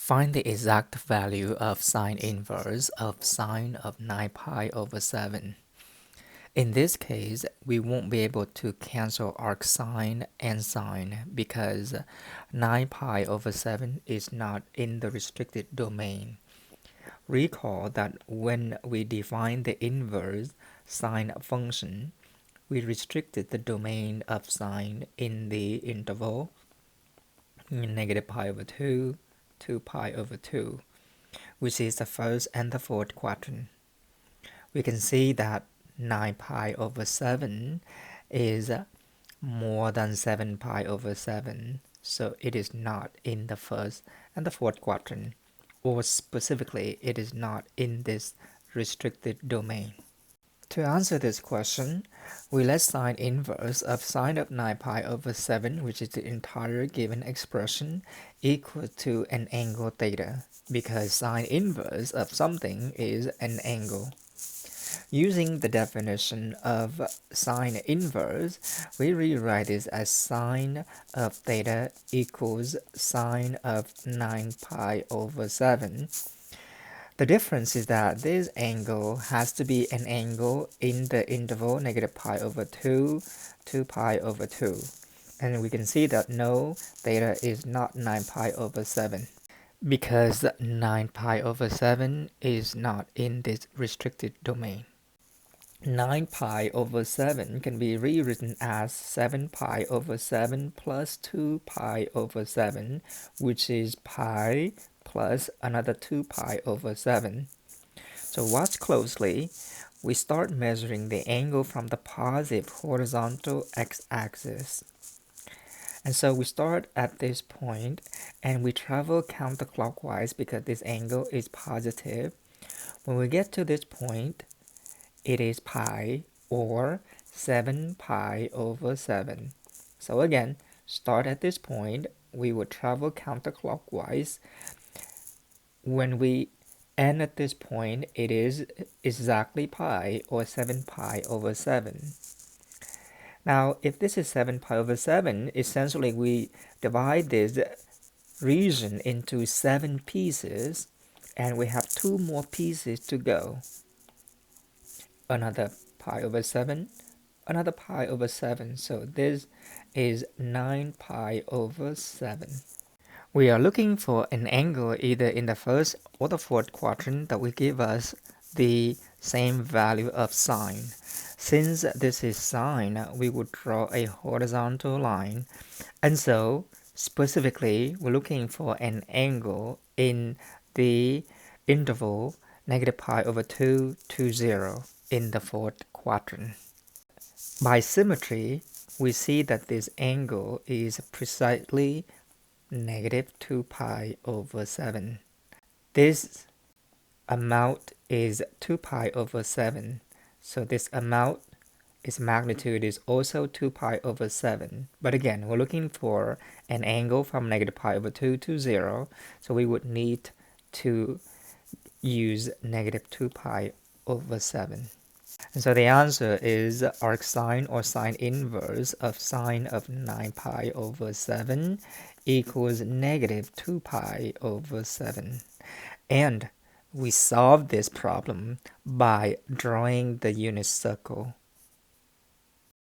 Find the exact value of sine inverse of sine of 9 pi over 7. In this case, we won't be able to cancel arcsine and sine because 9 pi over 7 is not in the restricted domain. Recall that when we define the inverse sine function, we restricted the domain of sine in the interval negative pi over 2 to pi over 2, which is the first and the fourth quadrant. We can see that 9 pi over 7 is more than 7 pi over 7, so it is not in the first and the fourth quadrant, or specifically, it is not in this restricted domain. To answer this question, we let sine inverse of sine of 9 pi over 7, which is the entire given expression, equal to an angle theta, because sine inverse of something is an angle. Using the definition of sine inverse, we rewrite this as sine of theta equals sine of 9 pi over 7. The difference is that this angle has to be an angle in the interval negative pi over 2 to pi over 2. And we can see that no, theta is not 9 pi over 7 because 9 pi over 7 is not in this restricted domain. 9 pi over 7 can be rewritten as 7 pi over 7 plus 2 pi over 7, which is pi plus another 2 pi over 7. So watch closely. We start measuring the angle from the positive horizontal x-axis. And so we start at this point and we travel counterclockwise because this angle is positive. When we get to this point, it is pi or 7 pi over 7. So again, start at this point, we will travel counterclockwise. When we end at this point, it is exactly pi or 7 pi over 7. Now, if this is 7 pi over 7, essentially we divide this region into 7 pieces, and we have 2 more pieces to go. Another pi over 7, another pi over 7. So this is 9 pi over 7. We are looking for an angle either in the first or the fourth quadrant that will give us the same value of sine. Since this is sine, we would draw a horizontal line. And so, specifically, we're looking for an angle in the interval negative pi over 2 to 0 in the fourth quadrant. By symmetry, we see that this angle is precisely negative 2 pi over 7. This amount is 2 pi over 7. So this amount, its magnitude is also 2 pi over 7. But again, we're looking for an angle from negative pi over 2 to 0. So we would need to use negative 2 pi over 7. And so the answer is arcsine or sine inverse of sine of 9 pi over 7 equals negative 2 pi over 7. And we solved this problem by drawing the unit circle.